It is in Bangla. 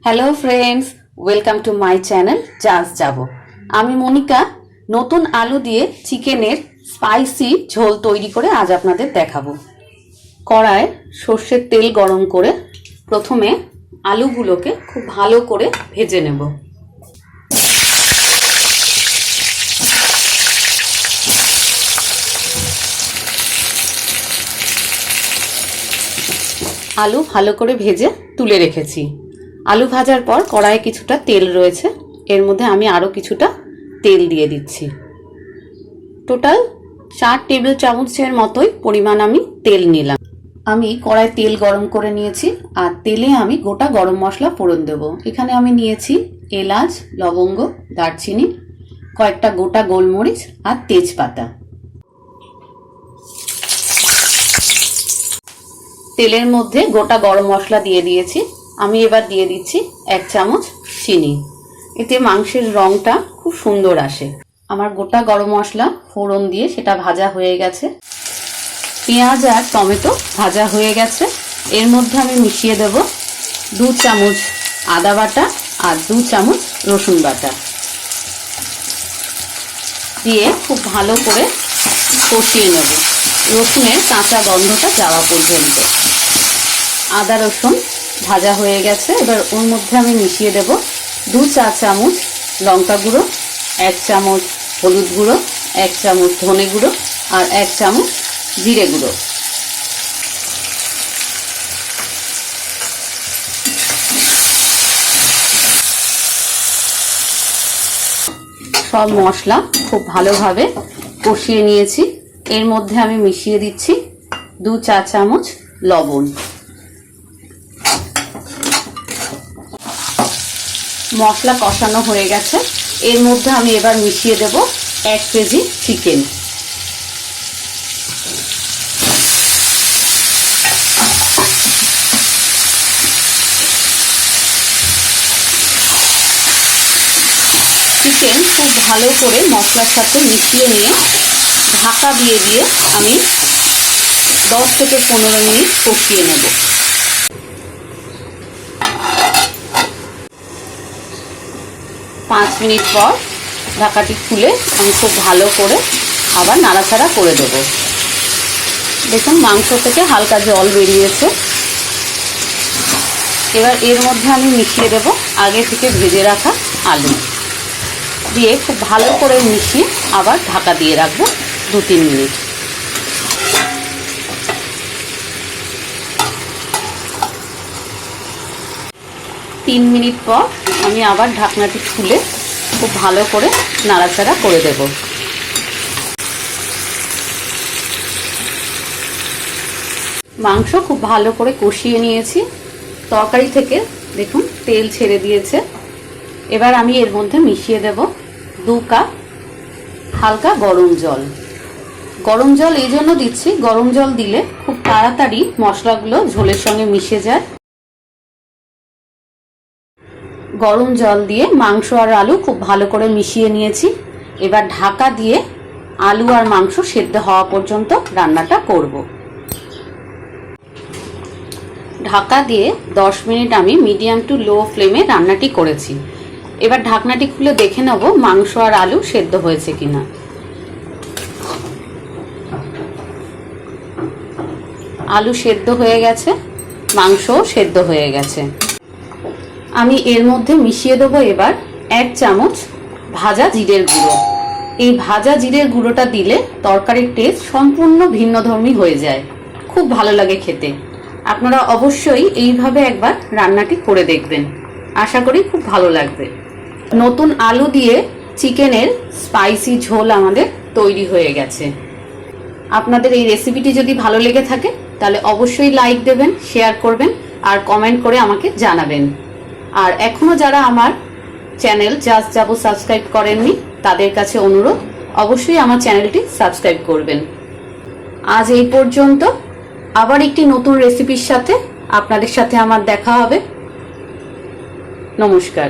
Hello friends, welcome to my channel just যাবো। আমি মনিকা নতুন আলু দিয়ে চিকেনের স্পাইসি ঝোল তৈরি করে আজ আপনাদের দেখাবো। কড়ায় সর্ষের তেল গরম করে প্রথমে আলুগুলোকে খুব ভালো করে ভেজে নেব। আলু ভালো করে ভেজে তুলে রেখেছি। আলু ভাজার পর কড়াইয়ে কিছুটা তেল রয়েছে, এর মধ্যে আমি আরও কিছুটা তেল দিয়ে দিচ্ছি। টোটাল 4 টেবিল চামচের মতোই পরিমাণ আমি তেল নিলাম। আমি কড়াই তেল গরম করে নিয়েছি আর তেলে আমি গোটা গরম মশলা ফোড়ন দেব। এখানে আমি নিয়েছি এলাচ, লবঙ্গ, দারচিনি, কয়েকটা গোটা গোলমরিচ আর তেজপাতা। তেলের মধ্যে গোটা গরম মশলা দিয়ে দিয়েছি। আমি এবার দিয়ে দিচ্ছি 1 চামচ চিনি। এতে মাংসের রংটা খুব সুন্দর আসে। আমার গোটা গরম মশলা ফোড়ন দিয়ে সেটা ভাজা হয়ে গেছে। পেঁয়াজ আর টমেটো ভাজা হয়ে গেছে। এর মধ্যে আমি মিশিয়ে দেব 2 চামচ আদা বাটা আর 2 চামচ রসুন বাটা দিয়ে খুব ভালো করে কষিয়ে নেব, রসুনের কাঁচা গন্ধটা যাওয়া পর্যন্ত। আদা রসুন ভাজা হয়ে গেছে। এবার ওর মধ্যে আমি মিশিয়ে দেব 2 চা চামচ লঙ্কা গুঁড়ো, 1 চামচ হলুদ গুঁড়ো, 1 চামচ ধনে গুঁড়ো আর 1 চামচ জিরে গুঁড়ো। সব মশলা খুব ভালোভাবে কষিয়ে নিয়েছি। এর মধ্যে আমি মিশিয়ে দিচ্ছি 2 চা চামচ লবণ। মশলা কষানো হয়ে গেছে। এর মধ্যে আমি এবার মিশিয়ে দেব 1 কেজি চিকেন। চিকেন খুব ভালো করে মশলার সাথে মিশিয়ে নিয়ে ঢাকা দিয়ে আমি 10 থেকে 15 মিনিট কষিয়ে নেব। পাঁচ মিনিট পর ঢাকাটি খুলে আমি খুব ভালো করে আবার নাড়াচাড়া করে দেব। দেখুন মাংস থেকে হালকা জল বেরিয়েছে। এবার এর মধ্যে আমি মিশিয়ে দেব আগে থেকে ভেজে রাখা আলু দিয়ে খুব ভালো করে মিশিয়ে আবার ঢাকা দিয়ে রাখবো 2-3 মিনিট। তিন মিনিট পর আমি আবার ঢাকনাটি খুলে খুব ভালো করে নাড়াচাড়া করে দেব। মাংস খুব ভালো করে কষিয়ে নিয়েছি। তরকারি থেকে দেখুন তেল ছেড়ে দিয়েছে। এবার আমি এর মধ্যে মিশিয়ে দেব 2 কাপ হালকা গরম জল। গরম জল এই জন্য দিচ্ছি, গরম জল দিলে খুব তাড়াতাড়ি মশলাগুলো ঝোলের সঙ্গে মিশে যায়। গরম জল দিয়ে মাংস আর আলু খুব ভালো করে মিশিয়ে নিয়েছি। এবার ঢাকা দিয়ে আলু আর মাংস সেদ্ধ হওয়া পর্যন্ত রান্নাটা করব। ঢাকা দিয়ে 10 মিনিট আমি মিডিয়াম টু লো ফ্লেমে রান্নাটি করেছি। এবার ঢাকনাটি খুলে দেখে নেব মাংস আর আলু সেদ্ধ হয়েছে কিনা। আলু সেদ্ধ হয়ে গেছে, মাংসও সেদ্ধ হয়ে গেছে। আমি এর মধ্যে মিশিয়ে দেবো এবার 1 চামচ ভাজা জিরের গুঁড়ো। এই ভাজা জিরের গুঁড়োটা দিলে তরকারির টেস্ট সম্পূর্ণ ভিন্নধর্মী হয়ে যায়, খুব ভালো লাগে খেতে। আপনারা অবশ্যই এইভাবে একবার রান্নাটি করে দেখবেন, আশা করি খুব ভালো লাগবে। নতুন আলু দিয়ে চিকেনের স্পাইসি ঝোল আমাদের তৈরি হয়ে গেছে। আপনাদের এই রেসিপিটি যদি ভালো লেগে থাকে তাহলে অবশ্যই লাইক দেবেন, শেয়ার করবেন আর কমেন্ট করে আমাকে জানাবেন। আর এখনো যারা আমার চ্যানেল জাস্ট যাবো সাবস্ক্রাইব করেননি তাদের কাছে অনুরোধ, অবশ্যই আমার চ্যানেলটি সাবস্ক্রাইব করবেন। আজ এই পর্যন্ত। আবার একটি নতুন রেসিপির সাথে আপনাদের সাথে আমার দেখা হবে। নমস্কার।